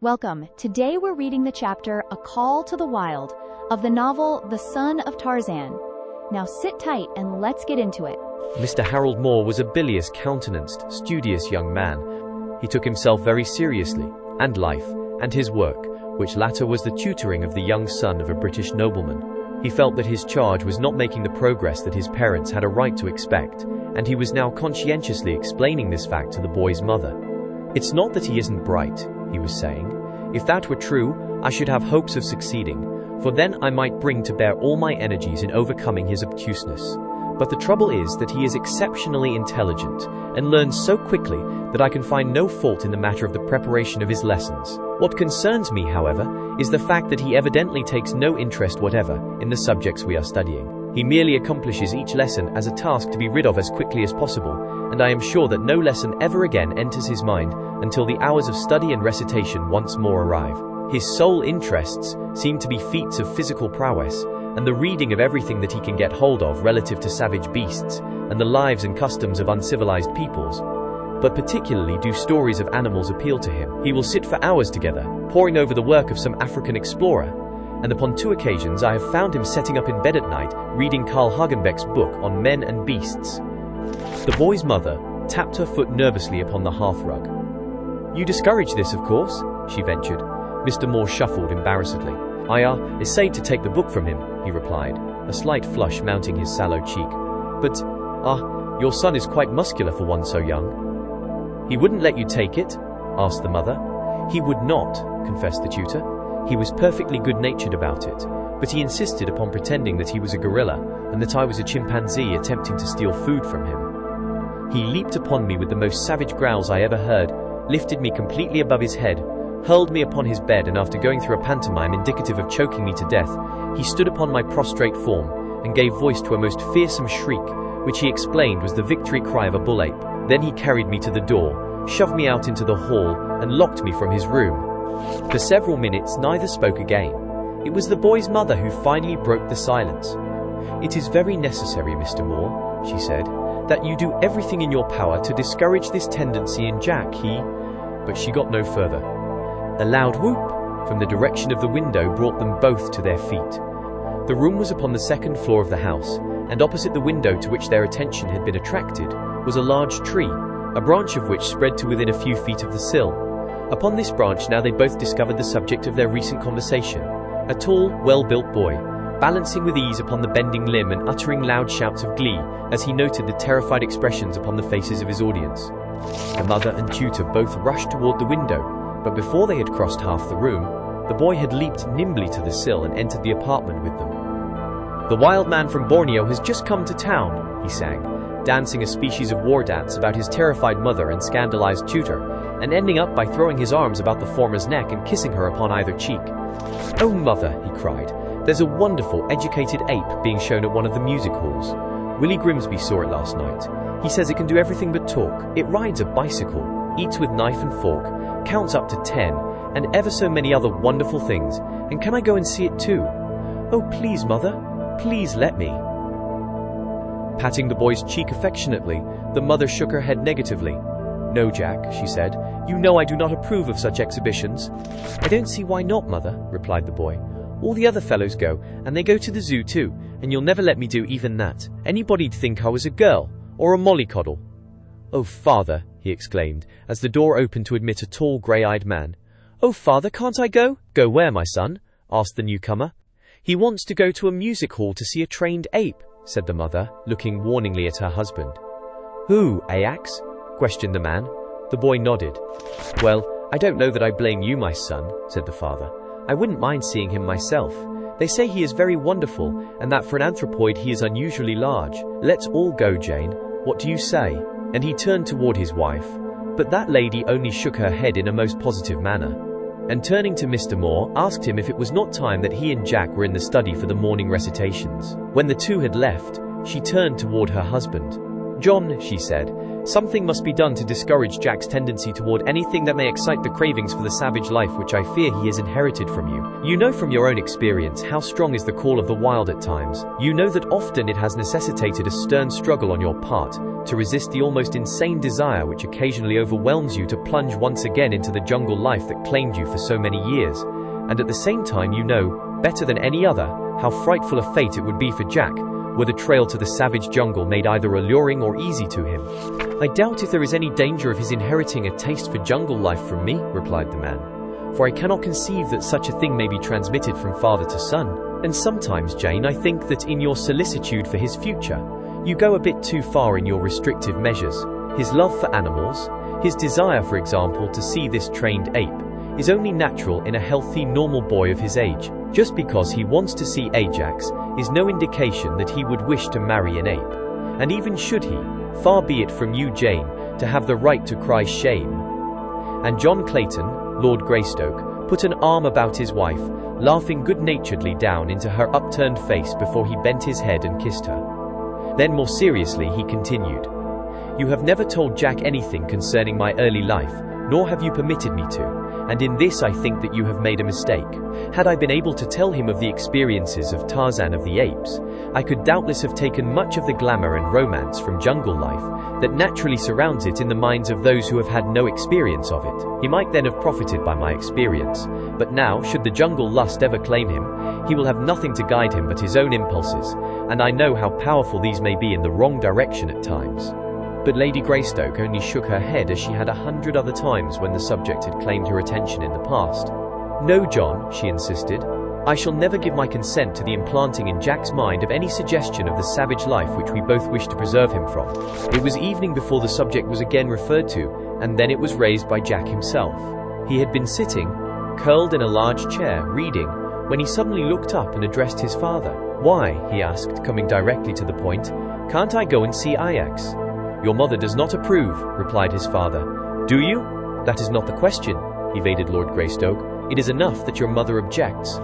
Welcome. Today we're reading the chapter A Call to the Wild of the novel The Son of Tarzan. Now sit tight and let's get into it. Mr. Harold Moore was a bilious-countenanced, studious young man. He took himself very seriously, and life, and his work, which latter was the tutoring of the young son of a British nobleman. He felt that his charge was not making the progress that his parents had a right to expect, and he was now conscientiously explaining this fact to the boy's mother. "It's not that he isn't bright," he was saying. "If that were true, I should have hopes of succeeding, for then I might bring to bear all my energies in overcoming his obtuseness. But the trouble is that he is exceptionally intelligent, and learns so quickly that I can find no fault in the matter of the preparation of his lessons. What concerns me, however, is the fact that he evidently takes no interest whatever in the subjects we are studying. He merely accomplishes each lesson as a task to be rid of as quickly as possible, and I am sure that no lesson ever again enters his mind until the hours of study and recitation once more arrive. His sole interests seem to be feats of physical prowess, and the reading of everything that he can get hold of relative to savage beasts, and the lives and customs of uncivilized peoples. But particularly do stories of animals appeal to him. He will sit for hours together, poring over the work of some African explorer, and upon 2 occasions I have found him setting up in bed at night, reading Carl Hagenbeck's book on men and beasts." The boy's mother tapped her foot nervously upon the hearthrug. "You discourage this, of course?" she ventured. Mr. Moore shuffled embarrassedly. "I essayed to take the book from him," he replied, a slight flush mounting his sallow cheek. "But, your son is quite muscular for one so young." "He wouldn't let you take it?" asked the mother. "He would not," confessed the tutor. "He was perfectly good-natured about it, but he insisted upon pretending that he was a gorilla, and that I was a chimpanzee attempting to steal food from him. He leaped upon me with the most savage growls I ever heard, lifted me completely above his head, hurled me upon his bed, and after going through a pantomime indicative of choking me to death, he stood upon my prostrate form, and gave voice to a most fearsome shriek, which he explained was the victory cry of a bull ape. Then he carried me to the door, shoved me out into the hall, and locked me from his room." For several minutes neither spoke again. It was the boy's mother who finally broke the silence. "It is very necessary, Mr. Moore," she said, "that you do everything in your power to discourage this tendency in Jack. But she got no further. A loud whoop from the direction of the window brought them both to their feet. The room was upon the 2nd floor of the house, and opposite the window to which their attention had been attracted was a large tree, a branch of which spread to within a few feet of the sill. Upon this branch now they both discovered the subject of their recent conversation, a tall, well-built boy, balancing with ease upon the bending limb and uttering loud shouts of glee as he noted the terrified expressions upon the faces of his audience. The mother and tutor both rushed toward the window, but before they had crossed half the room, the boy had leaped nimbly to the sill and entered the apartment with them. "The wild man from Borneo has just come to town," he sang, dancing a species of war dance about his terrified mother and scandalized tutor, and ending up by throwing his arms about the former's neck and kissing her upon either cheek. "Oh, mother," he cried, "there's a wonderful, educated ape being shown at one of the music halls. Willie Grimsby saw it last night. He says it can do everything but talk. It rides a bicycle, eats with knife and fork, counts up to 10, and ever so many other wonderful things. And can I go and see it too? Oh, please, mother, please let me." Patting the boy's cheek affectionately, the mother shook her head negatively. "No, Jack," she said, "you know I do not approve of such exhibitions." "I don't see why not, mother," replied the boy. "All the other fellows go, and they go to the zoo too, and you'll never let me do even that. Anybody'd think I was a girl, or a mollycoddle." "Oh, father," he exclaimed, as the door opened to admit a tall, grey-eyed man. "Oh, father, can't I go?" "Go where, my son?" asked the newcomer. "He wants to go to a music hall to see a trained ape," said the mother, looking warningly at her husband. "Who, Ajax?" questioned the man. The boy nodded. "Well, I don't know that I blame you, my son," said the father. "I wouldn't mind seeing him myself. They say he is very wonderful, and that for an anthropoid he is unusually large. Let's all go, Jane. What do you say?" And he turned toward his wife, but that lady only shook her head in a most positive manner, and turning to Mr. Moore, asked him if it was not time that he and Jack were in the study for the morning recitations. When the two had left, she turned toward her husband. "John," she said, "something must be done to discourage Jack's tendency toward anything that may excite the cravings for the savage life which I fear he has inherited from you. You know from your own experience how strong is the call of the wild at times. You know that often it has necessitated a stern struggle on your part, to resist the almost insane desire which occasionally overwhelms you to plunge once again into the jungle life that claimed you for so many years. And at the same time you know, better than any other, how frightful a fate it would be for Jack, were the trail to the savage jungle made either alluring or easy to him. "I doubt if there is any danger of his inheriting a taste for jungle life from me," replied the man, "for I cannot conceive that such a thing may be transmitted from father to son. And sometimes, Jane, I think that in your solicitude for his future, you go a bit too far in your restrictive measures. His love for animals, his desire, for example, to see this trained ape, is only natural in a healthy, normal boy of his age. Just because he wants to see Ajax is no indication that he would wish to marry an ape. And even should he, far be it from you, Jane, to have the right to cry shame." And John Clayton, Lord Greystoke, put an arm about his wife, laughing good-naturedly down into her upturned face before he bent his head and kissed her. Then more seriously he continued, "You have never told Jack anything concerning my early life, nor have you permitted me to, and in this I think that you have made a mistake. Had I been able to tell him of the experiences of Tarzan of the Apes, I could doubtless have taken much of the glamour and romance from jungle life that naturally surrounds it in the minds of those who have had no experience of it. He might then have profited by my experience, but now, should the jungle lust ever claim him, he will have nothing to guide him but his own impulses, and I know how powerful these may be in the wrong direction at times." But Lady Greystoke only shook her head as she had 100 other times when the subject had claimed her attention in the past. "No, John," she insisted, "I shall never give my consent to the implanting in Jack's mind of any suggestion of the savage life which we both wish to preserve him from." It was evening before the subject was again referred to, and then it was raised by Jack himself. He had been sitting, curled in a large chair, reading, when he suddenly looked up and addressed his father. "Why," he asked, coming directly to the point, "can't I go and see Ajax?" "Your mother does not approve," replied his father. "Do you?" "That is not the question," evaded Lord Greystoke. "It is enough that your mother objects."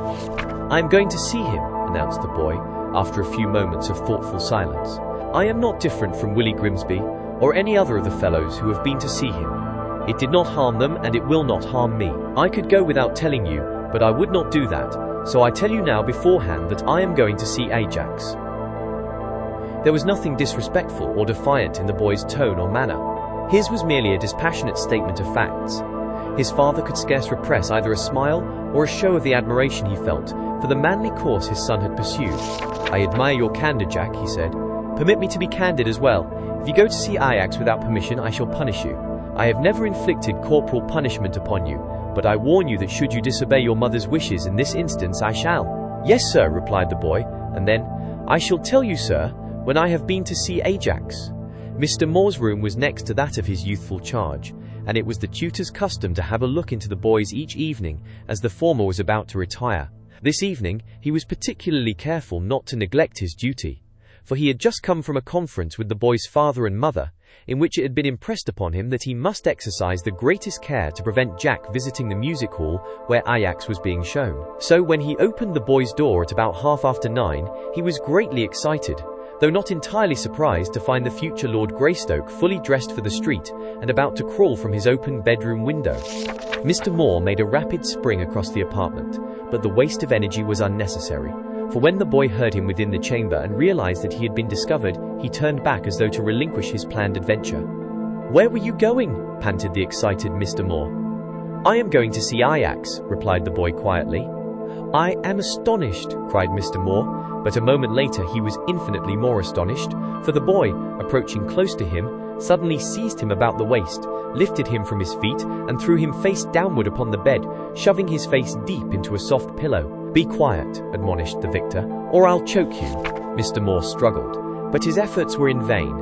"I am going to see him," announced the boy, after a few moments of thoughtful silence. "I am not different from Willie Grimsby, or any other of the fellows who have been to see him. It did not harm them, and it will not harm me. I could go without telling you, but I would not do that, so I tell you now beforehand that I am going to see Ajax." There was nothing disrespectful or defiant in the boy's tone or manner. His was merely a dispassionate statement of facts. His father could scarce repress either a smile or a show of the admiration he felt for the manly course his son had pursued. "I admire your candor, Jack," he said. "Permit me to be candid as well. If you go to see Ajax without permission, I shall punish you. I have never inflicted corporal punishment upon you, but I warn you that should you disobey your mother's wishes in this instance, I shall." "Yes, sir," replied the boy, and then, "I shall tell you, sir, when I have been to see Ajax." Mr. Moore's room was next to that of his youthful charge, and it was the tutor's custom to have a look into the boys each evening as the former was about to retire. This evening, he was particularly careful not to neglect his duty, for he had just come from a conference with the boy's father and mother, in which it had been impressed upon him that he must exercise the greatest care to prevent Jack visiting the music hall where Ajax was being shown. So when he opened the boy's door at about 9:30, he was greatly excited, though not entirely surprised to find the future Lord Greystoke fully dressed for the street and about to crawl from his open bedroom window. Mr. Moore made a rapid spring across the apartment, but the waste of energy was unnecessary, for when the boy heard him within the chamber and realized that he had been discovered, he turned back as though to relinquish his planned adventure. "Where were you going?" panted the excited Mr. Moore. "I am going to see Ajax," replied the boy quietly. "I am astonished," cried Mr. Moore, but a moment later he was infinitely more astonished, for the boy, approaching close to him, suddenly seized him about the waist, lifted him from his feet, and threw him face downward upon the bed, shoving his face deep into a soft pillow. "Be quiet," admonished the victor, "or I'll choke you." Mr. Moore struggled, but his efforts were in vain.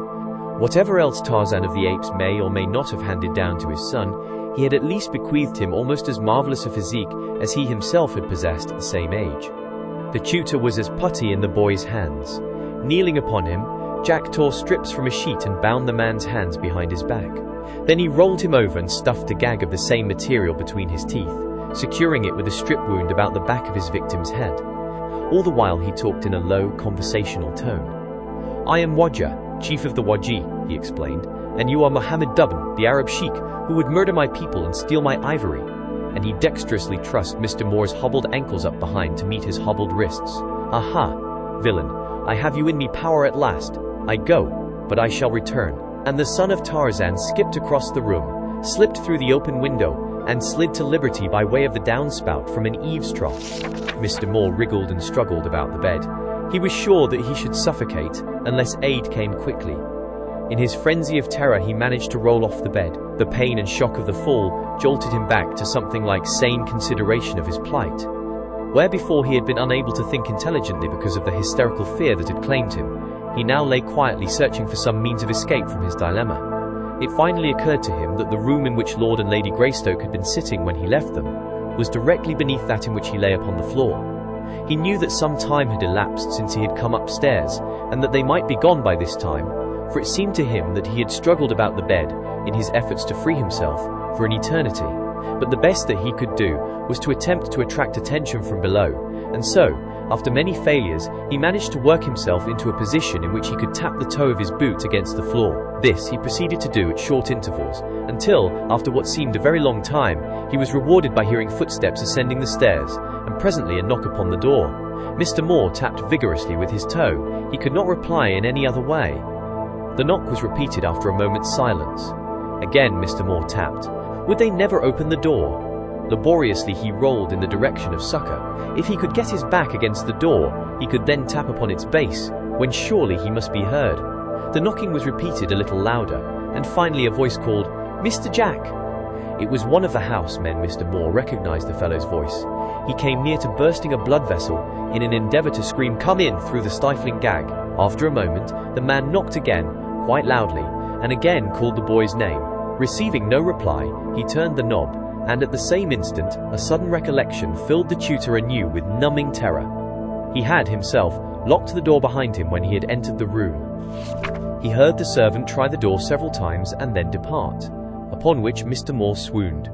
Whatever else Tarzan of the Apes may or may not have handed down to his son, he had at least bequeathed him almost as marvelous a physique as he himself had possessed at the same age. The tutor was as putty in the boy's hands. Kneeling upon him, Jack tore strips from a sheet and bound the man's hands behind his back. Then he rolled him over and stuffed a gag of the same material between his teeth, securing it with a strip wound about the back of his victim's head. All the while he talked in a low, conversational tone. "I am Wajah, chief of the Waji," he explained, "and you are Mohammed Dubn, the Arab sheikh, who would murder my people and steal my ivory." And he dexterously trussed Mr. Moore's hobbled ankles up behind to meet his hobbled wrists. "Aha, villain, I have you in me power at last. I go, but I shall return." and the son of Tarzan skipped across the room, slipped through the open window, and slid to liberty by way of the downspout from an eaves trough. Mr. Moore wriggled and struggled about the bed. He was sure that he should suffocate unless aid came quickly. In his frenzy of terror, he managed to roll off the bed. The pain and shock of the fall jolted him back to something like sane consideration of his plight. Where before he had been unable to think intelligently because of the hysterical fear that had claimed him, he now lay quietly searching for some means of escape from his dilemma. It finally occurred to him that the room in which Lord and Lady Greystoke had been sitting when he left them was directly beneath that in which he lay upon the floor. He knew that some time had elapsed since he had come upstairs, and that they might be gone by this time, for it seemed to him that he had struggled about the bed in his efforts to free himself for an eternity. But the best that he could do was to attempt to attract attention from below, and so, after many failures, he managed to work himself into a position in which he could tap the toe of his boot against the floor. This he proceeded to do at short intervals, until, after what seemed a very long time, he was rewarded by hearing footsteps ascending the stairs, and presently a knock upon the door. Mr. Moore tapped vigorously with his toe. He could not reply in any other way. The knock was repeated after a moment's silence. Again Mr. Moore tapped. Would they never open the door? Laboriously he rolled in the direction of succor. If he could get his back against the door, he could then tap upon its base, when surely he must be heard. The knocking was repeated a little louder, and finally a voice called, "Mr. Jack!" It was one of the housemen. Mr. Moore recognized the fellow's voice. He came near to bursting a blood vessel in an endeavor to scream "Come in" through the stifling gag. After a moment, the man knocked again, quite loudly, and again called the boy's name. Receiving no reply, he turned the knob, and at the same instant, a sudden recollection filled the tutor anew with numbing terror. He had, himself, locked the door behind him when he had entered the room. He heard the servant try the door several times and then depart, upon which Mr. Moore swooned.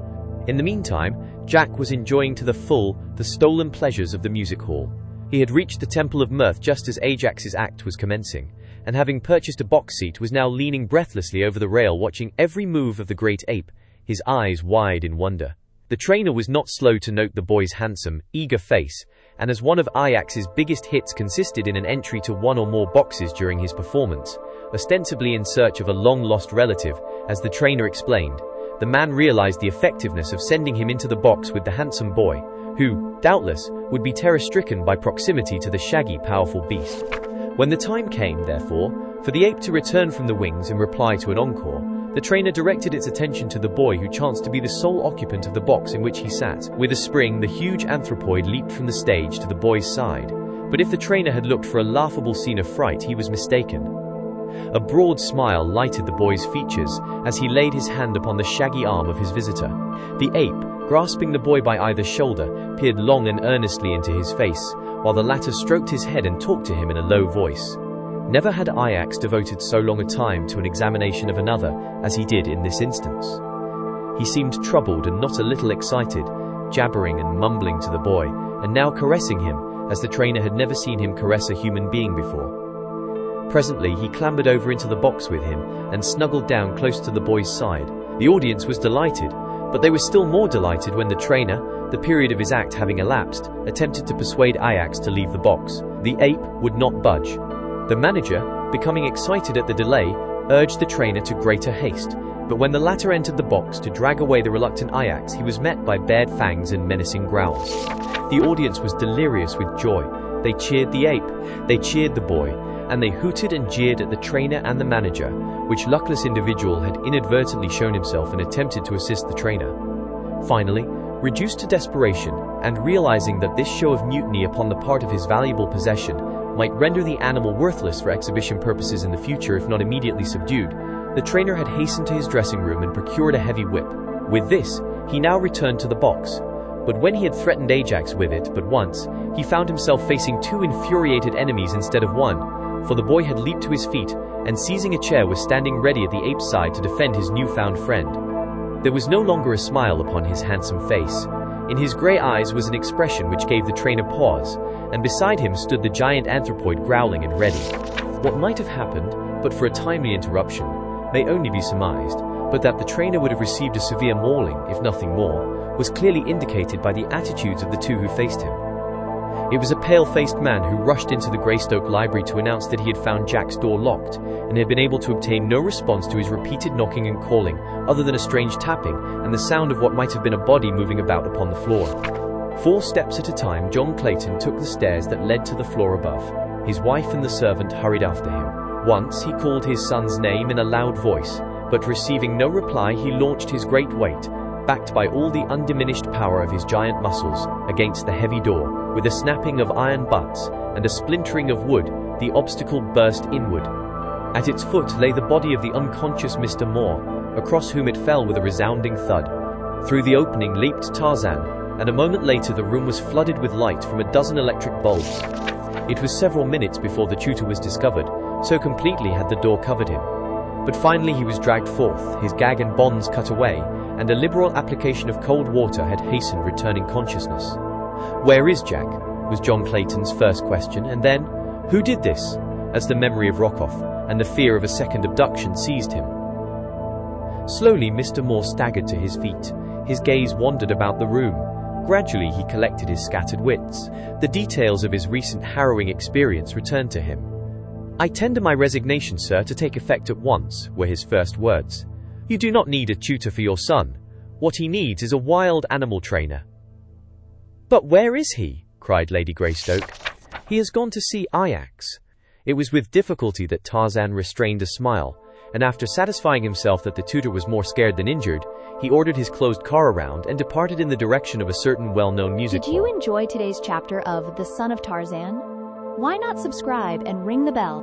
In the meantime, Jack was enjoying to the full the stolen pleasures of the music hall. He had reached the Temple of Mirth just as Ajax's act was commencing, and having purchased a box seat was now leaning breathlessly over the rail watching every move of the great ape, his eyes wide in wonder. The trainer was not slow to note the boy's handsome, eager face, and as one of Ajax's biggest hits consisted in an entry to one or more boxes during his performance, ostensibly in search of a long-lost relative, as the trainer explained, the man realized the effectiveness of sending him into the box with the handsome boy, who, doubtless, would be terror-stricken by proximity to the shaggy, powerful beast. When the time came, therefore, for the ape to return from the wings and reply to an encore, the trainer directed its attention to the boy who chanced to be the sole occupant of the box in which he sat. With a spring, the huge anthropoid leaped from the stage to the boy's side, but if the trainer had looked for a laughable scene of fright, he was mistaken. A broad smile lighted the boy's features as he laid his hand upon the shaggy arm of his visitor. The ape, grasping the boy by either shoulder, peered long and earnestly into his face, while the latter stroked his head and talked to him in a low voice. Never had Ajax devoted so long a time to an examination of another as he did in this instance. He seemed troubled and not a little excited, jabbering and mumbling to the boy, and now caressing him, as the trainer had never seen him caress a human being before. Presently he clambered over into the box with him and snuggled down close to the boy's side. The audience was delighted, but they were still more delighted when the trainer, the period of his act having elapsed, attempted to persuade Ajax to leave the box. The ape would not budge. The manager, becoming excited at the delay, urged the trainer to greater haste, but when the latter entered the box to drag away the reluctant Ajax, he was met by bared fangs and menacing growls. The audience was delirious with joy. They cheered the ape, they cheered the boy, and they hooted and jeered at the trainer and the manager, which luckless individual had inadvertently shown himself and attempted to assist the trainer. Finally, reduced to desperation, and realizing that this show of mutiny upon the part of his valuable possession might render the animal worthless for exhibition purposes in the future if not immediately subdued, the trainer had hastened to his dressing room and procured a heavy whip. With this, he now returned to the box. But when he had threatened Ajax with it but once, he found himself facing two infuriated enemies instead of one, for the boy had leaped to his feet, and seizing a chair was standing ready at the ape's side to defend his newfound friend. There was no longer a smile upon his handsome face. In his grey eyes was an expression which gave the trainer pause, and beside him stood the giant anthropoid growling and ready. What might have happened, but for a timely interruption, may only be surmised, but that the trainer would have received a severe mauling, if nothing more, was clearly indicated by the attitudes of the two who faced him. It was a pale-faced man who rushed into the Greystoke library to announce that he had found Jack's door locked and had been able to obtain no response to his repeated knocking and calling other than a strange tapping and the sound of what might have been a body moving about upon the floor. 4 steps at a time, John Clayton took the stairs that led to the floor above. His wife and the servant hurried after him. Once he called his son's name in a loud voice, but receiving no reply, he launched his great weight, backed by all the undiminished power of his giant muscles, against the heavy door. With a snapping of iron butts and a splintering of wood, the obstacle burst inward. At its foot lay the body of the unconscious Mr. Moore, across whom it fell with a resounding thud. Through the opening leaped Tarzan, and a moment later the room was flooded with light from a dozen electric bulbs. It was several minutes before the tutor was discovered, so completely had the door covered him. But finally he was dragged forth, his gag and bonds cut away, and a liberal application of cold water had hastened returning consciousness. "Where is Jack?" was John Clayton's first question, and then, "Who did this?" as the memory of Rockoff and the fear of a second abduction seized him. Slowly Mr. Moore staggered to his feet. His gaze wandered about the room. Gradually he collected his scattered wits. The details of his recent harrowing experience returned to him. "I tender my resignation, sir, to take effect at once," were his first words. "You do not need a tutor for your son. What he needs is a wild animal trainer." "But where is he?" cried Lady Greystoke. "He has gone to see Ajax." It was with difficulty that Tarzan restrained a smile, and after satisfying himself that the tutor was more scared than injured, he ordered his closed car around and departed in the direction of a certain well-known music hall. Did you enjoy today's chapter of The Son of Tarzan? Why not subscribe and ring the bell?